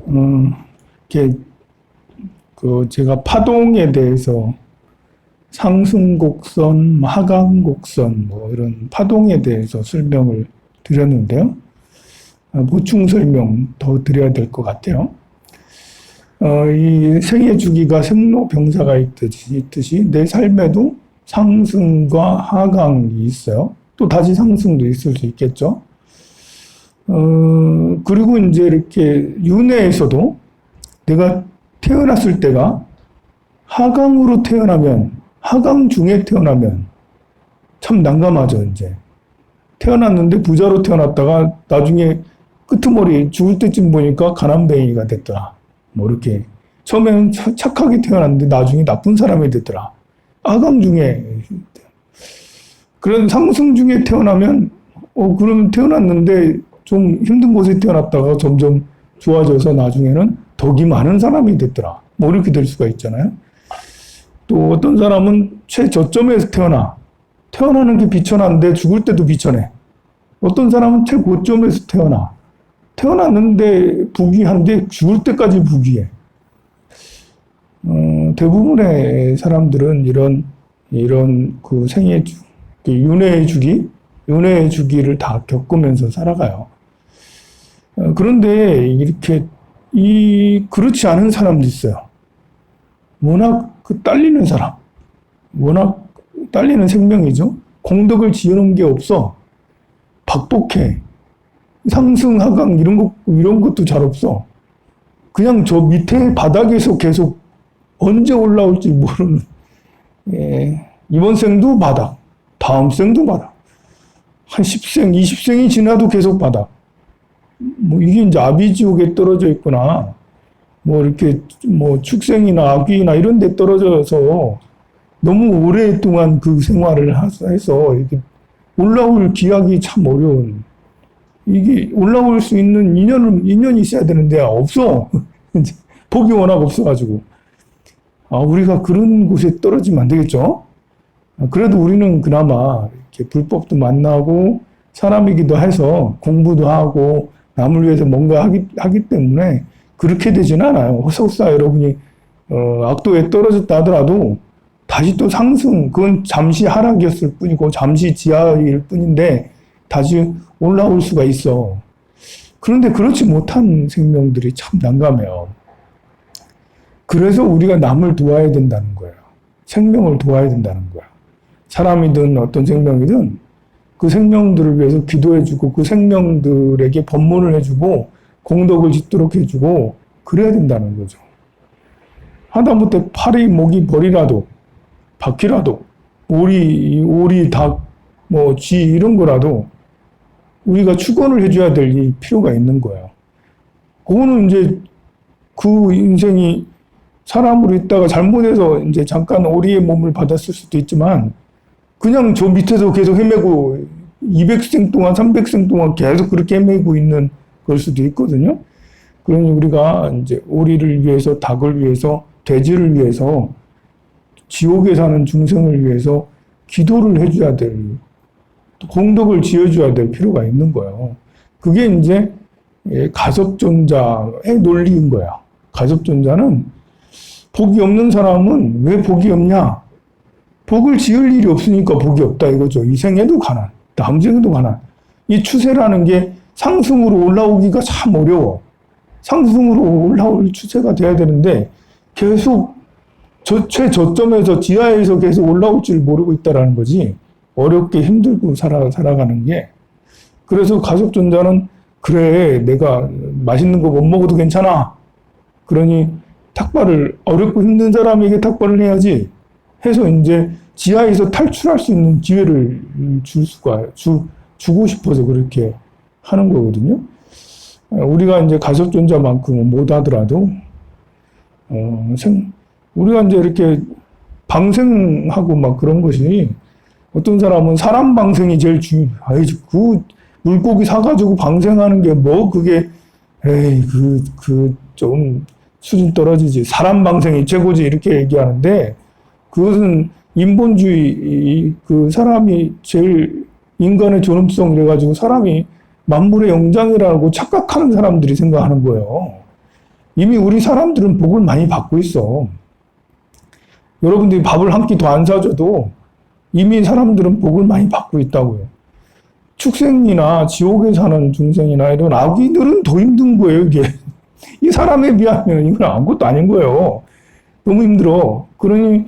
이렇게 제가 파동에 대해서 상승곡선, 하강곡선 이런 파동에 대해서 설명을 드렸는데요. 보충 설명 더 드려야 될 것 같아요. 이 생애 주기가 생로병사가 있듯이 내 삶에도 상승과 하강이 있어요. 또 다시 상승도 있을 수 있겠죠. 그리고 이제 이렇게 윤회에서도 내가 태어났을 때가 하강으로 태어나면, 하강 중에 태어나면 참 난감하죠, 이제. 태어났는데 부자로 태어났다가 나중에 끄트머리 죽을 때쯤 보니까 가난뱅이가 됐더라. 이렇게. 처음에는 착하게 태어났는데 나중에 나쁜 사람이 됐더라. 하강 중에. 그런 상승 중에 태어나면, 그러면 태어났는데 좀 힘든 곳에 태어났다가 점점 좋아져서 나중에는 덕이 많은 사람이 됐더라. 이렇게 될 수가 있잖아요. 또 어떤 사람은 최저점에서 태어나는 게 비천한데 죽을 때도 비천해. 어떤 사람은 최고점에서 태어났는데 부귀한데 죽을 때까지 부귀해. 대부분의 사람들은 이런 그 생애 윤회의 주기를 다 겪으면서 살아가요. 그런데 이렇게 그렇지 않은 사람도 있어요. 워낙 딸리는 사람, 워낙 딸리는 생명이죠. 공덕을 지어놓은 게 없어. 박복해. 상승, 하강 이런 것도 잘 없어. 그냥 저 밑에 바닥에서 계속 언제 올라올지 모르는. 이번 생도 바닥, 다음 생도 바닥. 한 10생, 20생이 지나도 계속 바닥. 이게 이제 아비지옥에 떨어져 있구나. 이렇게 축생이나 악귀나 이런 데 떨어져서 너무 오랫동안 그 생활을 해서 이렇게 올라올 기약이 참 어려운. 이게 올라올 수 있는 인연이 있어야 되는데 없어. 복이 워낙 없어가지고. 우리가 그런 곳에 떨어지면 안 되겠죠? 그래도 우리는 그나마 이렇게 불법도 만나고 사람이기도 해서 공부도 하고 남을 위해서 뭔가 하기 때문에 그렇게 되진 않아요. 설사 여러분이 악도에 떨어졌다 하더라도 다시 또 상승, 그건 잠시 하락이었을 뿐이고 잠시 지하일 뿐인데 다시 올라올 수가 있어. 그런데 그렇지 못한 생명들이 참 난감해요. 그래서 우리가 남을 도와야 된다는 거예요. 생명을 도와야 된다는 거야. 사람이든 어떤 생명이든 그 생명들을 위해서 기도해주고 그 생명들에게 법문을 해주고 공덕을 짓도록 해주고 그래야 된다는 거죠. 하다못해 파리, 모기, 벌이라도 바퀴라도 오리, 닭, 쥐 이런 거라도 우리가 축원을 해줘야 될 필요가 있는 거예요. 그거는 이제 그 인생이 사람으로 있다가 잘못해서 이제 잠깐 오리의 몸을 받았을 수도 있지만 그냥 저 밑에서 계속 헤매고 200생 동안 300생 동안 계속 그렇게 헤매고 있는 걸 수도 있거든요. 그러니 우리가 이제 오리를 위해서, 닭을 위해서, 돼지를 위해서, 지옥에 사는 중생을 위해서 기도를 해줘야 될, 공덕을 지어줘야 될 필요가 있는 거예요. 그게 이제 가섭존자의 논리인 거야. 가섭존자는 복이 없는 사람은 왜 복이 없냐? 복을 지을 일이 없으니까 복이 없다 이거죠. 이 생에도 가난, 다음 생에도 가난. 이 추세라는 게 상승으로 올라오기가 참 어려워. 상승으로 올라올 추세가 돼야 되는데 계속 최저점에서 지하에서 계속 올라올 줄 모르고 있다라는 거지. 어렵게 힘들고 살아가는 게. 그래서 가섭존자는 그래, 내가 맛있는 거 못 먹어도 괜찮아. 그러니 탁발을, 어렵고 힘든 사람에게 탁발을 해야지 해서 이제 지하에서 탈출할 수 있는 기회를 주고 싶어서 그렇게 하는 거거든요. 우리가 이제 가섭존자만큼은 못 하더라도, 우리가 이제 이렇게 방생하고 막 그런 것이 어떤 사람은 사람 방생이 제일 그 물고기 사가지고 방생하는 게 그게, 좀 수준 떨어지지. 사람 방생이 최고지. 이렇게 얘기하는데 그것은 인본주의, 그 사람이 제일 인간의 존엄성 이래가지고 사람이 만물의 영장이라고 착각하는 사람들이 생각하는 거예요. 이미 우리 사람들은 복을 많이 받고 있어. 여러분들이 밥을 한 끼 더 안 사줘도 이미 사람들은 복을 많이 받고 있다고요. 축생이나 지옥에 사는 중생이나 이런 아귀들은 더 힘든 거예요, 이게. 이 사람에 비하면 이건 아무것도 아닌 거예요. 너무 힘들어. 그러니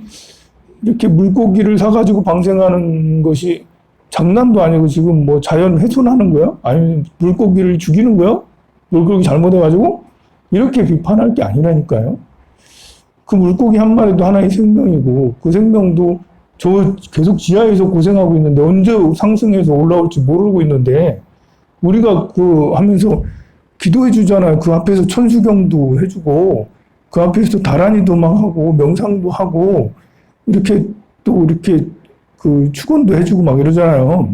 이렇게 물고기를 사가지고 방생하는 것이 장난도 아니고 지금 뭐 자연 훼손하는 거야? 아니면 물고기를 죽이는 거야? 물고기 잘못해가지고? 이렇게 비판할 게 아니라니까요. 그 물고기 한 마리도 하나의 생명이고 그 생명도 저 계속 지하에서 고생하고 있는데 언제 상승해서 올라올지 모르고 있는데 우리가 그 하면서 기도해 주잖아요. 그 앞에서 천수경도 해주고 그 앞에서 다란이도 막 하고 명상도 하고 이렇게 또 이렇게 그 축원도 해주고 막 이러잖아요.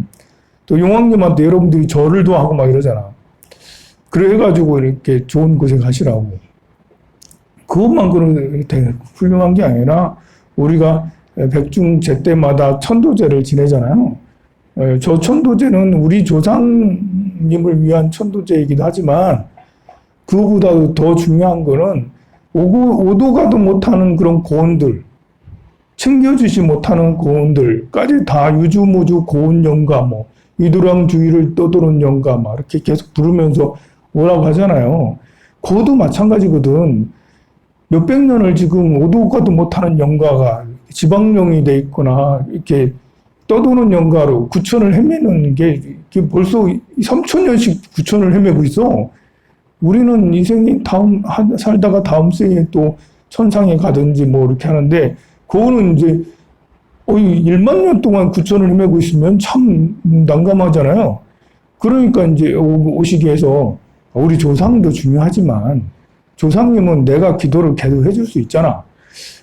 또 용왕님한테 여러분들이 절을도 하고 막 이러잖아. 그래가지고 이렇게 좋은 곳에 가시라고. 그것만 그렇게 훌륭한 게 아니라 우리가 백중제 때마다 천도제를 지내잖아요. 저 천도제는 우리 조상님을 위한 천도제이기도 하지만 그거보다도 더 중요한 거는 오도 가도 못하는 그런 고원들, 챙겨주지 못하는 고원들까지 다 유주무주 고원영가 뭐 이두랑 주위를 떠도는 영가 막 이렇게 계속 부르면서 오라고 하잖아요. 그것도 마찬가지거든. 몇백 년을 지금 오도 가도 못하는 영가가 지방령이 돼 있거나 이렇게 떠도는 영가로 구천을 헤매는 게 벌써 3,000년씩 구천을 헤매고 있어. 우리는 이 생에 살다가 다음 생에 또 천상에 가든지 뭐 이렇게 하는데 그거는 이제 1만 년 동안 구천을 헤매고 있으면 참 난감하잖아요. 그러니까 이제 오시게 해서 우리 조상도 중요하지만 조상님은 내가 기도를 계속 해줄 수 있잖아.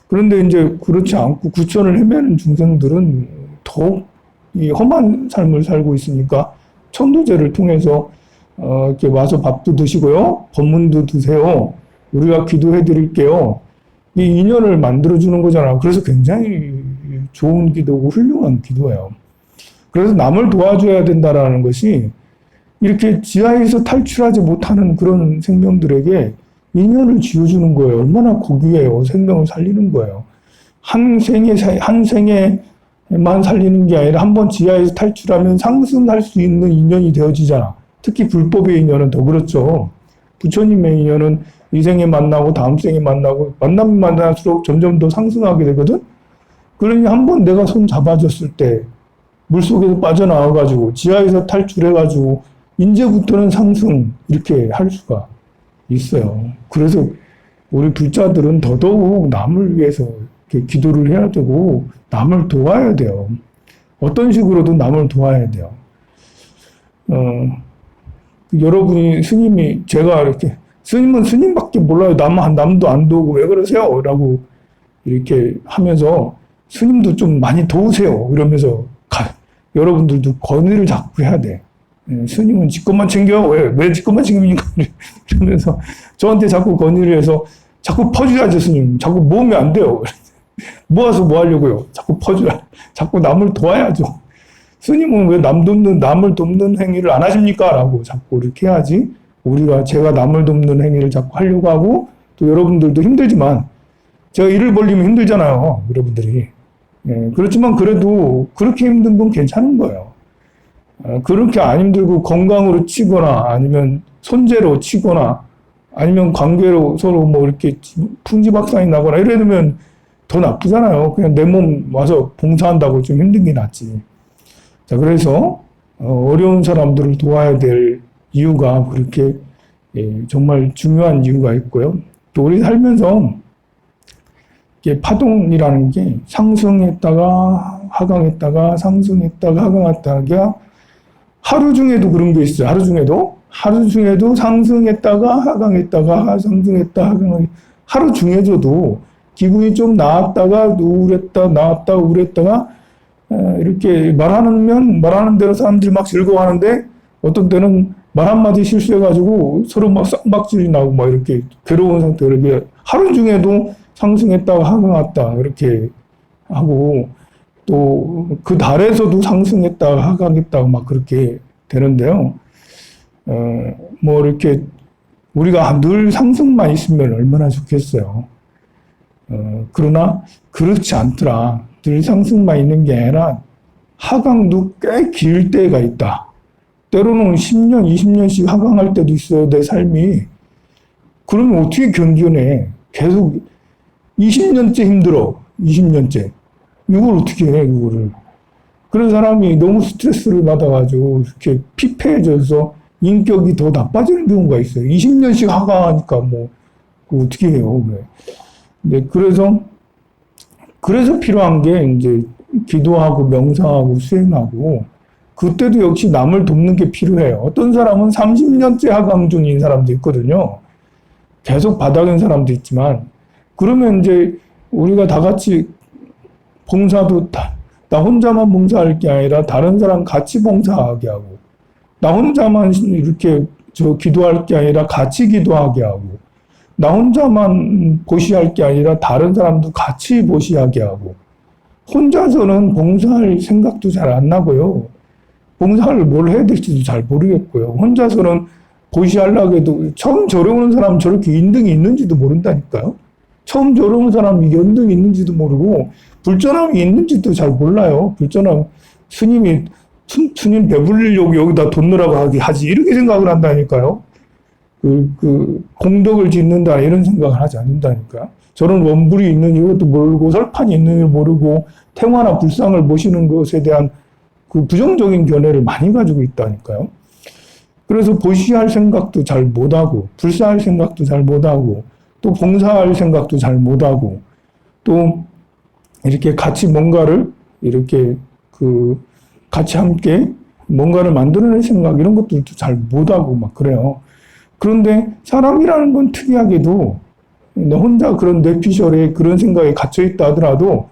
그런데 이제 그렇지 않고 구천을 헤매는 중생들은 더욱 이 험한 삶을 살고 있으니까 천도제를 통해서 이렇게 와서 밥도 드시고요. 법문도 드세요. 우리가 기도해 드릴게요. 이 인연을 만들어주는 거잖아. 그래서 굉장히 좋은 기도고 훌륭한 기도예요. 그래서 남을 도와줘야 된다라는 것이 이렇게 지하에서 탈출하지 못하는 그런 생명들에게 인연을 지어주는 거예요. 얼마나 고귀해요. 생명을 살리는 거예요. 한 생에만 살리는 게 아니라 한번 지하에서 탈출하면 상승할 수 있는 인연이 되어지잖아. 특히 불법의 인연은 더 그렇죠. 부처님의 인연은 이 생에 만나고 다음 생에 만나고 만나면 만날수록 점점 더 상승하게 되거든. 그러니 한번 내가 손 잡아줬을 때 물속에서 빠져나와가지고 지하에서 탈출해가지고 이제부터는 상승 이렇게 할 수가 있어요. 그래서 우리 불자들은 더더욱 남을 위해서 이렇게 기도를 해야 되고 남을 도와야 돼요. 어떤 식으로도 남을 도와야 돼요. 여러분이 스님이 제가 이렇게 스님은 스님밖에 몰라요. 남도 안 도우고 왜 그러세요? 라고 이렇게 하면서 스님도 좀 많이 도우세요. 이러면서 여러분들도 권위를 자꾸 해야 돼. 스님은 지 것만 챙겨? 왜 지 것만 챙깁니까? 이러면서 저한테 자꾸 권위를 해서 자꾸 퍼줘야죠, 스님. 자꾸 모으면 안 돼요. 모아서 뭐 하려고요? 자꾸 퍼줘야, 자꾸 남을 도와야죠. 스님은 왜 남을 돕는 행위를 안 하십니까? 라고 자꾸 이렇게 해야지. 제가 남을 돕는 행위를 자꾸 하려고 하고, 또 여러분들도 힘들지만, 제가 일을 벌리면 힘들잖아요, 여러분들이. 그렇지만 그래도 그렇게 힘든 건 괜찮은 거예요. 그렇게 안 힘들고 건강으로 치거나 아니면 손재로 치거나 아니면 관계로 서로 뭐 이렇게 풍지박산이 나거나 이러면 더 나쁘잖아요. 그냥 내 몸 와서 봉사한다고 좀 힘든 게 낫지. 자, 그래서 어려운 사람들을 도와야 될 이유가 그렇게 정말 중요한 이유가 있고요. 또 우리 살면서 이게 파동이라는 게 상승했다가 하강했다가 상승했다가 하강했다가 하루 중에도 그런 게 있어요. 하루 중에도 상승했다가 하강했다가 상승했다 하강했다 하루 중에도 기분이 좀 나았다가 우울했다 나았다 우울했다가 이렇게 말하는 대로 사람들이 막 즐거워하는데 어떤 때는 말 한마디 실수해가지고 서로 막 쌍박질이 나고 막 이렇게 괴로운 상태로 이렇게 하루 중에도 상승했다가 하강했다 이렇게 하고 또 그 달에서도 상승했다가 하강했다가 막 그렇게 되는데요. 뭐 이렇게 우리가 늘 상승만 있으면 얼마나 좋겠어요. 그러나 그렇지 않더라. 늘 상승만 있는 게 아니라 하강도 꽤 길 때가 있다. 때로는 10년, 20년씩 하강할 때도 있어요. 내 삶이. 그러면 어떻게 견뎌내? 계속 20년째 힘들어. 20년째. 이걸 어떻게 해, 이거를. 그런 사람이 너무 스트레스를 받아가지고 이렇게 피폐해져서 인격이 더 나빠지는 경우가 있어요. 20년씩 하강하니까 뭐, 어떻게 해요, 그래. 네, 그래서 필요한 게 이제 기도하고 명상하고 수행하고 그때도 역시 남을 돕는 게 필요해요. 어떤 사람은 30년째 하강 중인 사람도 있거든요. 계속 바닥인 사람도 있지만 그러면 이제 우리가 다 같이 봉사도 나 혼자만 봉사할 게 아니라 다른 사람 같이 봉사하게 하고 나 혼자만 이렇게 기도할 게 아니라 같이 기도하게 하고 나 혼자만 보시할 게 아니라 다른 사람도 같이 보시하게 하고 혼자서는 봉사할 생각도 잘 안 나고요. 봉사를 뭘 해야 될지도 잘 모르겠고요. 혼자서는 보시하려고 해도 처음 절에오는 사람 저렇게 인등이 있는지도 모른다니까요. 처음 절에오는 사람이 연등이 있는지도 모르고 불전함이 있는지도 잘 몰라요. 불전함 스님이 스님 배불리려고 여기다 돈 넣으라고 하지 이렇게 생각을 한다니까요. 공덕을 짓는다 이런 생각을 하지 않는다니까. 저런 원불이 있는 이것도 모르고 설판이 있는 줄 모르고 태화나 불상을 모시는 것에 대한 그 부정적인 견해를 많이 가지고 있다니까요. 그래서 보시할 생각도 잘 못하고 불사할 생각도 잘 못하고 또 봉사할 생각도 잘 못하고 또 이렇게 같이 뭔가를 이렇게 같이 함께 뭔가를 만들어낼 생각 이런 것도 잘 못하고 막 그래요. 그런데 사람이라는 건 특이하게도 혼자 그런 뇌피셜에 그런 생각에 갇혀있다 하더라도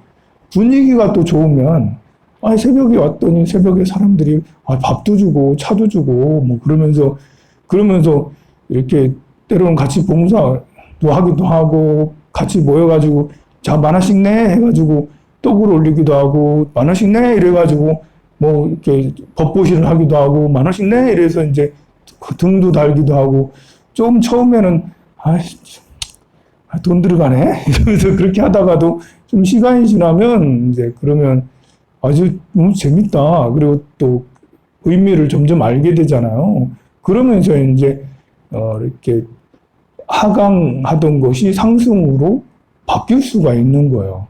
분위기가 또 좋으면 새벽에 왔더니 새벽에 사람들이 밥도 주고 차도 주고 뭐 그러면서 이렇게 때로는 같이 봉사도 하기도 하고 같이 모여가지고 자 만화씩 내 해가지고 떡을 올리기도 하고 만화씩 내 이래가지고 뭐 이렇게 법보시를 하기도 하고 만화씩 내 이래서 이제 등도 달기도 하고 좀 처음에는 돈 들어가네 이러면서 그렇게 하다가도 좀 시간이 지나면 이제 그러면 아주 너무 재밌다. 그리고 또 의미를 점점 알게 되잖아요. 그러면서 이제 이렇게 하강하던 것이 상승으로 바뀔 수가 있는 거예요.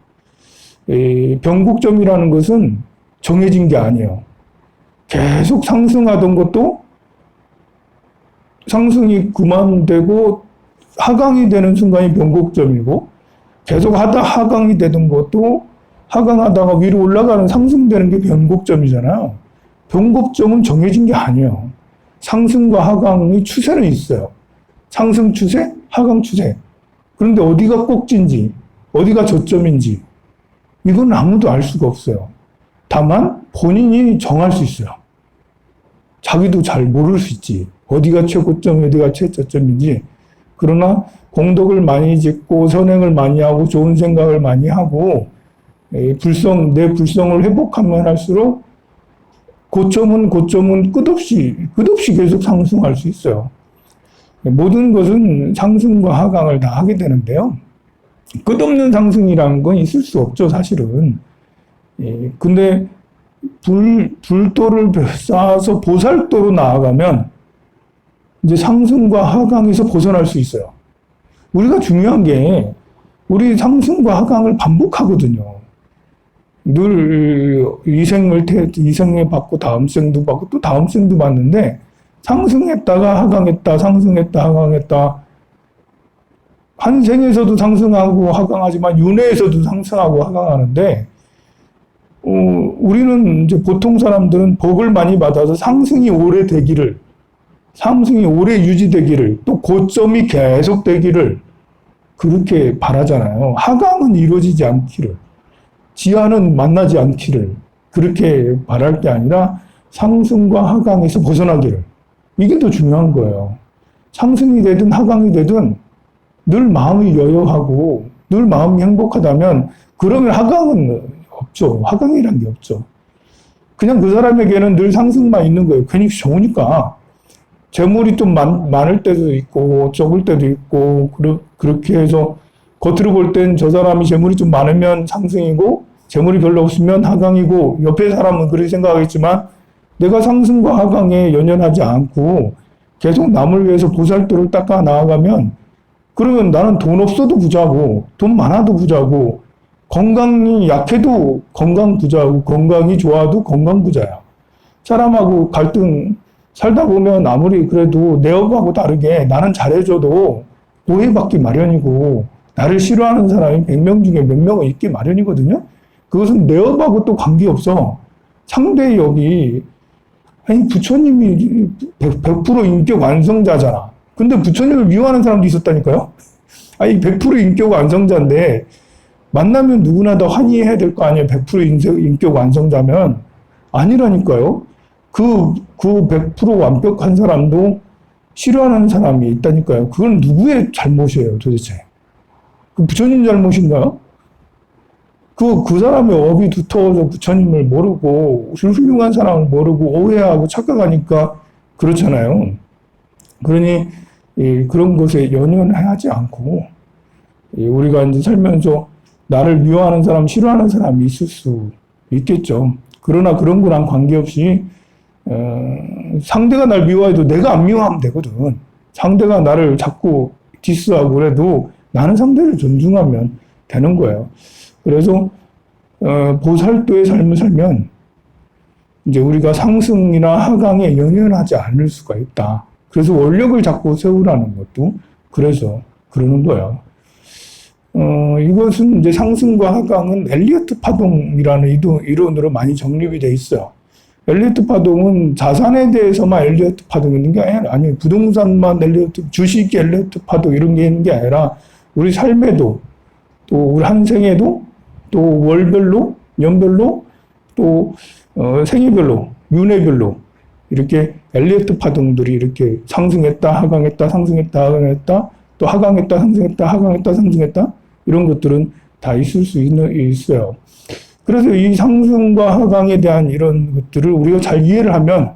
변곡점이라는 것은 정해진 게 아니에요. 계속 상승하던 것도 상승이 그만되고 하강이 되는 순간이 변곡점이고 계속 하강이 되던 것도 하강하다가 위로 올라가는 상승되는 게 변곡점이잖아요. 변곡점은 정해진 게 아니에요. 상승과 하강의 추세는 있어요. 상승 추세, 하강 추세. 그런데 어디가 꼭지인지, 어디가 저점인지 이건 아무도 알 수가 없어요. 다만 본인이 정할 수 있어요. 자기도 잘 모를 수 있지. 어디가 최고점, 어디가 최저점인지. 그러나 공덕을 많이 짓고 선행을 많이 하고 좋은 생각을 많이 하고 내 불성을 회복하면 할수록 고점은 끝없이 계속 상승할 수 있어요. 모든 것은 상승과 하강을 다 하게 되는데요. 끝없는 상승이라는 건 있을 수 없죠, 사실은. 근데 불도를 쌓아서 보살도로 나아가면 이제 상승과 하강에서 벗어날 수 있어요. 우리가 중요한 게 우리 상승과 하강을 반복하거든요. 늘 이생을 받고 다음 생도 받고 또 다음 생도 받는데 상승했다가 하강했다, 상승했다, 하강했다. 한 생에서도 상승하고 하강하지만 윤회에서도 상승하고 하강하는데 우리는 이제 보통 사람들은 복을 많이 받아서 상승이 오래 유지되기를 또 고점이 계속 되기를 그렇게 바라잖아요. 하강은 이루어지지 않기를, 지하는 만나지 않기를 그렇게 바랄 게 아니라 상승과 하강에서 벗어나기를. 이게 더 중요한 거예요. 상승이 되든 하강이 되든 늘 마음이 여여하고 늘 마음이 행복하다면 그러면 하강은 없죠. 하강이란 게 없죠. 그냥 그 사람에게는 늘 상승만 있는 거예요. 괜히 좋으니까. 재물이 좀 많을 때도 있고 적을 때도 있고 그렇게 해서 겉으로 볼 땐 저 사람이 재물이 좀 많으면 상승이고 재물이 별로 없으면 하강이고 옆에 사람은 그렇게 생각하겠지만 내가 상승과 하강에 연연하지 않고 계속 남을 위해서 보살도를 닦아 나아가면 그러면 나는 돈 없어도 부자고 돈 많아도 부자고 건강이 약해도 건강 부자고 건강이 좋아도 건강 부자야. 사람하고 갈등 살다 보면 아무리 그래도 내 업하고 다르게 나는 잘해줘도 오해받기 마련이고 나를 싫어하는 사람이 100명 중에 몇 명은 있기 마련이거든요. 그것은 내 업하고 또 관계없어. 상대의 업이 아니 부처님이 100% 인격 완성자잖아. 근데 부처님을 미워하는 사람도 있었다니까요. 아니 100% 인격 완성자인데 만나면 누구나 다 환희해야 될 거 아니에요. 100% 인격 완성자면 아니라니까요. 그 100% 완벽한 사람도 싫어하는 사람이 있다니까요. 그건 누구의 잘못이에요, 도대체? 그 부처님 잘못인가요? 그 사람의 업이 두터워서 부처님을 모르고, 훌륭한 사람을 모르고, 오해하고 착각하니까 그렇잖아요. 그러니, 그런 것에 연연하지 않고, 우리가 이제 살면서 나를 미워하는 사람, 싫어하는 사람이 있을 수 있겠죠. 그러나 그런 거랑 관계없이, 상대가 날 미워해도 내가 안 미워하면 되거든. 상대가 나를 자꾸 디스하고 그래도 나는 상대를 존중하면 되는 거예요. 그래서 보살도의 삶을 살면 이제 우리가 상승이나 하강에 연연하지 않을 수가 있다. 그래서 원력을 자꾸 세우라는 것도 그래서 그러는 거예요. 이것은 이제 상승과 하강은 엘리어트 파동이라는 이론으로 많이 정립이 돼 있어요. 엘리어트 파동은 자산에 대해서만 엘리어트 파동이 있는 게 아니에요. 부동산만 엘리어트, 주식이 엘리어트 파동 이런 게 있는 게 아니라 우리 삶에도 또 우리 한 생에도 또 월별로, 년별로 또 생일별로, 윤회별로 이렇게 엘리어트 파동들이 이렇게 상승했다, 하강했다, 상승했다, 하강했다, 또 하강했다, 상승했다, 하강했다, 상승했다 이런 것들은 다 있을 수 있어요. 그래서 이 상승과 하강에 대한 이런 것들을 우리가 잘 이해를 하면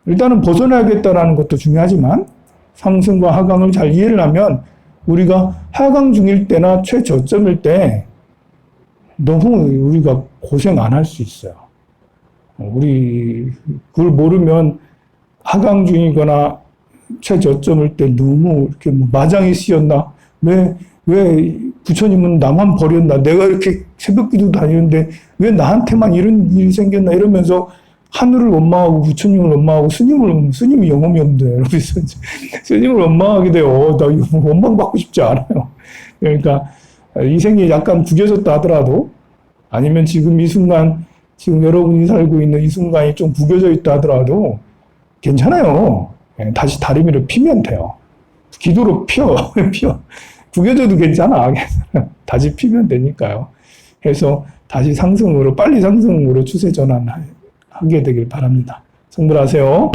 일단은 벗어나야겠다라는 것도 중요하지만 상승과 하강을 잘 이해를 하면 우리가 하강 중일 때나 최저점일 때 너무 우리가 고생 안 할 수 있어요. 우리 그걸 모르면 하강 중이거나 최저점일 때 너무 이렇게 마장이 씌었나? 왜 부처님은 나만 버렸나? 내가 이렇게 새벽기도 다니는데 왜 나한테만 이런 일이 생겼나? 이러면서 하늘을 원망하고 부처님을 원망하고 스님이 영혼이 없는데 여러분 스님을 원망하게 돼요. 나 원망받고 싶지 않아요. 그러니까 이 생이 약간 구겨졌다 하더라도 아니면 지금 이 순간 지금 여러분이 살고 있는 이 순간이 좀 구겨져 있다 하더라도 괜찮아요. 다시 다리미를 피면 돼요. 기도로 피워. 구겨져도 괜찮아. 다시 피면 되니까요. 해서 다시 빨리 상승으로 추세 전환하게 되길 바랍니다. 성불하세요.